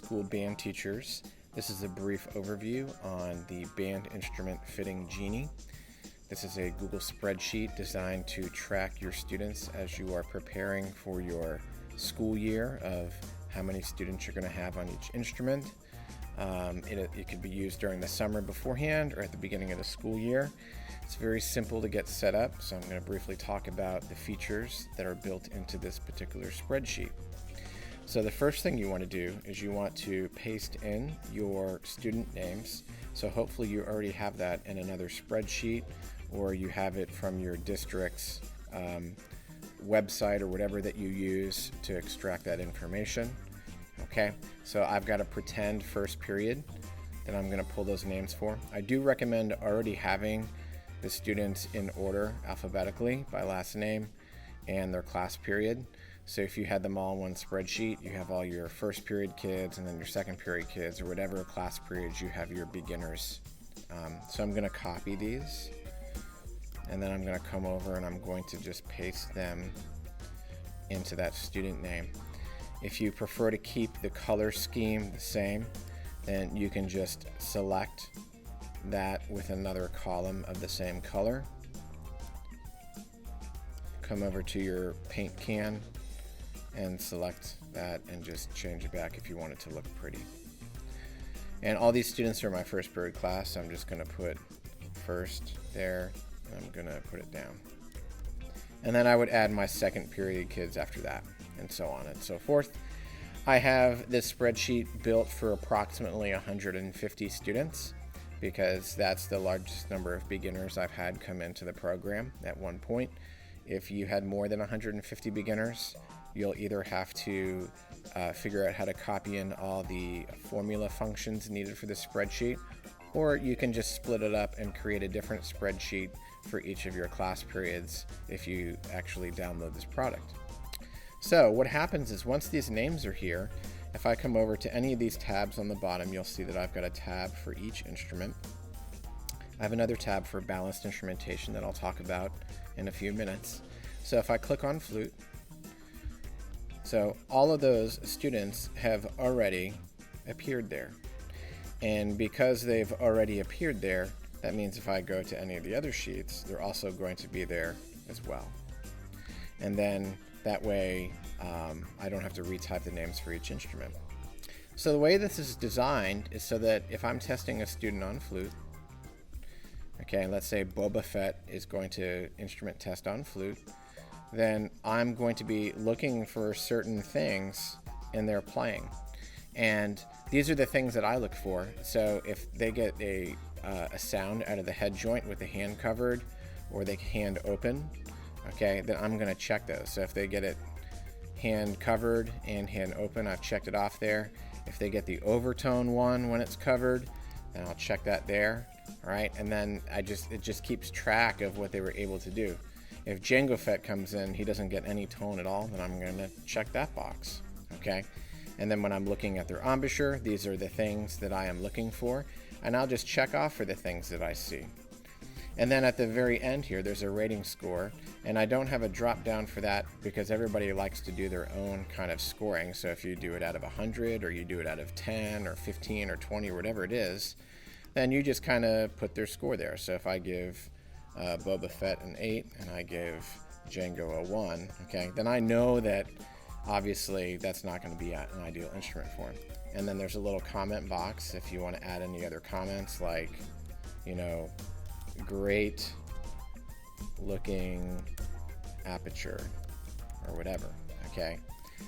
school band teachers. This is a brief overview on the band instrument fitting Genie. This is a Google spreadsheet designed to track your students as you are preparing for your school year of how many students you're going to have on each instrument. It could be used during the summer beforehand or at the beginning of the school year. It's very simple to get set up, so I'm going to briefly talk about the features that are built into this particular spreadsheet. So the first thing you want to do is you want to paste in your student names. So hopefully you already have that in another spreadsheet, or you have it from your district's website or whatever that you use to extract that information. Okay, so I've got a pretend first period that I'm going to pull those names for. I do recommend already having the students in order alphabetically by last name and their class period. So if you had them all in one spreadsheet, you have all your first period kids and then your second period kids, or whatever class periods you have your beginners. So I'm going to copy these, and then I'm going to come over and I'm going to just paste them into that student name. If you prefer to keep the color scheme the same, then you can just select that with another column of the same color. Come over to your paint can and select that and just change it back if you want it to look pretty. And all these students are my first period class, so I'm just going to put first there, and I'm going to put it down. And then I would add my second period kids after that, and so on and so forth. I have this spreadsheet built for approximately 150 students because that's the largest number of beginners I've had come into the program at one point. If you had more than 150 beginners, you'll either have to figure out how to copy in all the formula functions needed for the spreadsheet, or you can just split it up and create a different spreadsheet for each of your class periods if you actually download this product. So what happens is once these names are here, if I come over to any of these tabs on the bottom, you'll see that I've got a tab for each instrument. I have another tab for balanced instrumentation that I'll talk about in a few minutes. So if I click on flute, so all of those students have already appeared there. And because they've already appeared there, that means if I go to any of the other sheets, they're also going to be there as well. And then that way I don't have to retype the names for each instrument. So the way this is designed is so that if I'm testing a student on flute, okay, let's say Boba Fett is going to instrument test on flute, then I'm going to be looking for certain things in their playing. And these are the things that I look for. So if they get a sound out of the head joint with the hand covered or the hand open, okay, then I'm going to check those. So if they get it hand covered and hand open, I've checked it off there. If they get the overtone one when it's covered, then I'll check that there. All right, and then it just keeps track of what they were able to do. If Jango Fett comes in, he doesn't get any tone at all, then I'm going to check that box. Okay, and then when I'm looking at their embouchure, these are the things that I am looking for, and I'll just check off for the things that I see. And then at the very end here, there's a rating score, and I don't have a drop down for that because everybody likes to do their own kind of scoring. So if you do it out of 100, or you do it out of 10 or 15 or 20 or whatever it is, then you just kind of put their score there. So if I give Boba Fett an 8 and I give Django a 1, okay, then I know that obviously that's not going to be an ideal instrument for him. And then there's a little comment box if you want to add any other comments, like, you know, great looking aperture or whatever. Okay,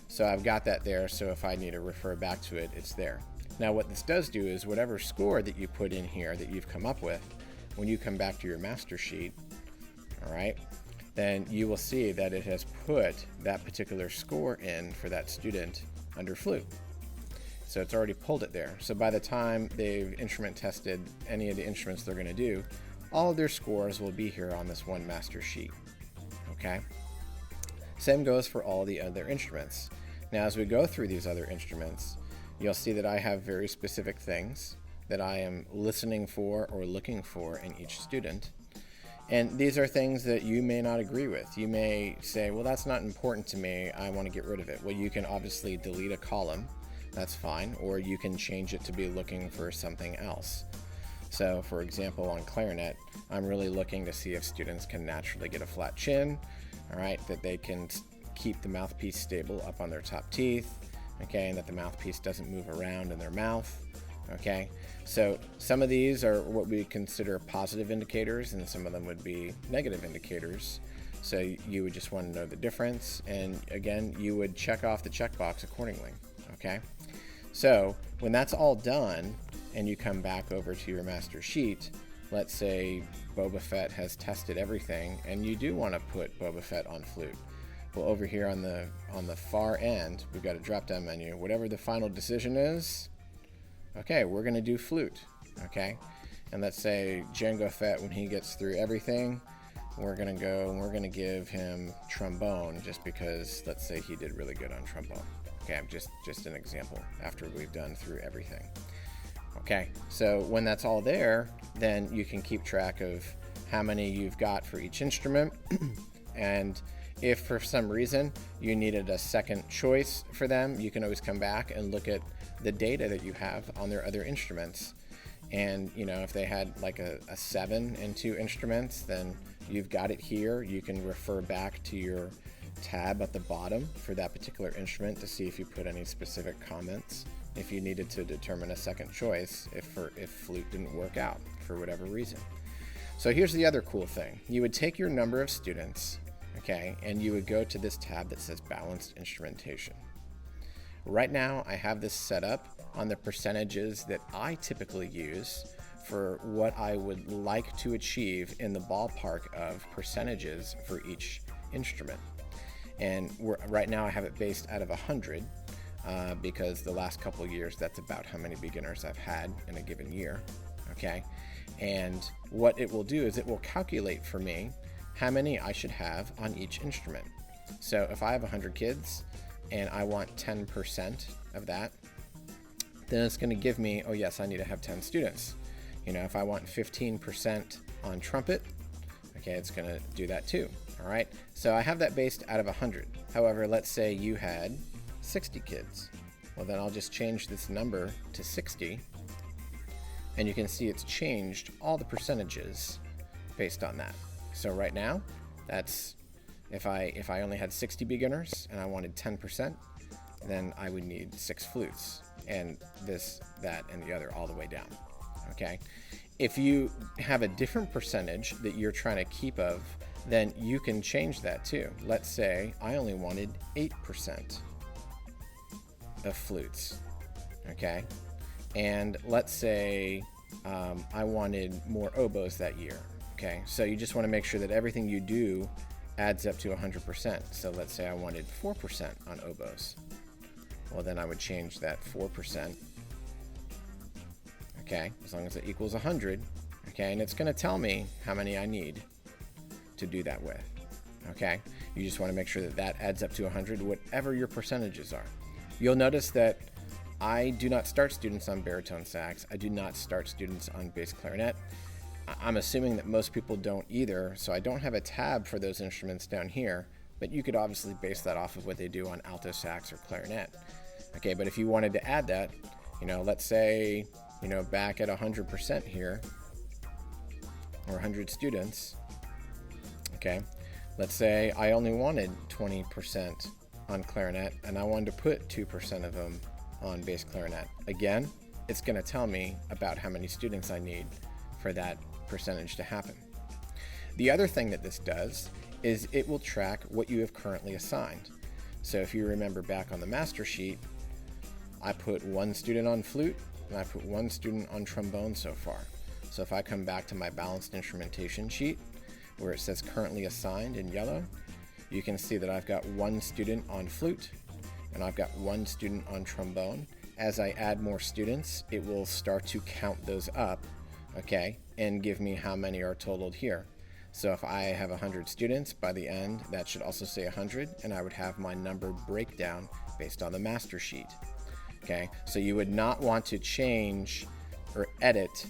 so I've got that there, so if I need to refer back to it, it's there. Now what this does do is whatever score that you put in here that you've come up with, when you come back to your master sheet, all right, then you will see that it has put that particular score in for that student under flute. So it's already pulled it there. So by the time they've instrument tested any of the instruments they're going to do, all of their scores will be here on this one master sheet. Okay? Same goes for all the other instruments. Now as we go through these other instruments, you'll see that I have very specific things that I am listening for or looking for in each student. And these are things that you may not agree with. You may say, well, that's not important to me, I want to get rid of it. Well, you can obviously delete a column. that's fine, or you can change it to be looking for something else. So for example, on clarinet, I'm really looking to see if students can naturally get a flat chin, all right, that they can keep the mouthpiece stable up on their top teeth, okay, and that the mouthpiece doesn't move around in their mouth, okay. So some of these are what we consider positive indicators, and some of them would be negative indicators. So you would just want to know the difference, and again, you would check off the checkbox accordingly, okay. So when that's all done, and you come back over to your master sheet, let's say Boba Fett has tested everything, and you do want to put Boba Fett on flute. Well, over here on the far end, we've got a drop-down menu. Whatever the final decision is, okay, we're going to do flute, okay? And let's say Jango Fett, when he gets through everything, we're going to go and we're going to give him trombone, just because let's say he did really good on trombone. Okay, just an example after we've done through everything. Okay, so when that's all there, then you can keep track of how many you've got for each instrument. And if for some reason you needed a second choice for them, you can always come back and look at the data that you have on their other instruments. And you know, if they had like a 7 in 2 instruments, then you've got it here. You can refer back to your tab at the bottom for that particular instrument to see if you put any specific comments, if you needed to determine a second choice, if flute didn't work out for whatever reason. So here's the other cool thing. You would take your number of students, okay, and you would go to this tab that says balanced instrumentation. Right now I have this set up on the percentages that I typically use for what I would like to achieve in the ballpark of percentages for each instrument. And right now I have it based out of 100, because the last couple of years, that's about how many beginners I've had in a given year, okay? And what it will do is it will calculate for me how many I should have on each instrument. So if I have 100 kids and I want 10% of that, then it's going to give me, oh yes, I need to have 10 students. You know, if I want 15% on trumpet, okay, it's going to do that too, all right? So I have that based out of 100. However, let's say you had 60 kids. Well, then I'll just change this number to 60, and you can see it's changed all the percentages based on that. So right now, that's if I only had 60 beginners and I wanted 10%, then I would need 6 flutes, and this, that, and the other all the way down, okay? If you have a different percentage that you're trying to keep of, then you can change that too. Let's say I only wanted 8% of flutes, okay? And let's say I wanted more oboes that year, okay? So you just want to make sure that everything you do adds up to 100%. So let's say I wanted 4% on oboes. Well, then I would change that 4%, okay, as long as it equals 100, okay? And it's going to tell me how many I need to do that with, okay? You just want to make sure that that adds up to 100, whatever your percentages are. You'll notice that I do not start students on baritone sax. I do not start students on bass clarinet. I'm assuming that most people don't either, so I don't have a tab for those instruments down here, but you could obviously base that off of what they do on alto sax or clarinet. Okay, but if you wanted to add that, you know, let's say, you know, back at 100% here, or 100 students, okay, let's say I only wanted 20% on clarinet, and I wanted to put 2% of them on bass clarinet. Again, it's going to tell me about how many students I need for that percentage to happen. The other thing that this does is it will track what you have currently assigned. So if you remember back on the master sheet, I put 1 student on flute and I put 1 student on trombone so far. So if I come back to my balanced instrumentation sheet where it says currently assigned in yellow, you can see that I've got 1 student on flute and I've got 1 student on trombone. As I add more students, it will start to count those up, okay, and give me how many are totaled here. So if I have 100 students, by the end, that should also say 100, and I would have my number breakdown based on the master sheet. Okay, so you would not want to change or edit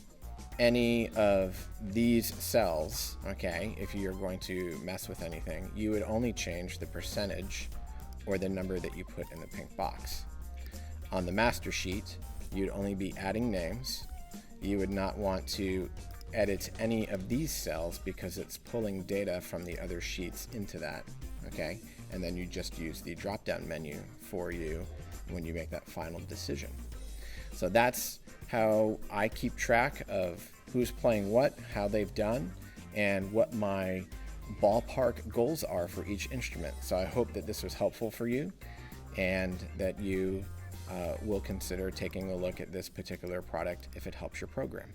any of these cells, okay, if you're going to mess with anything. You would only change the percentage or the number that you put in the pink box. On the master sheet, you'd only be adding names. You would not want to edit any of these cells because it's pulling data from the other sheets into that, okay? And then you just use the drop-down menu for you when you make that final decision. So that's how I keep track of who's playing what, how they've done, and what my ballpark goals are for each instrument. So I hope that this was helpful for you and that you will consider taking a look at this particular product if it helps your program.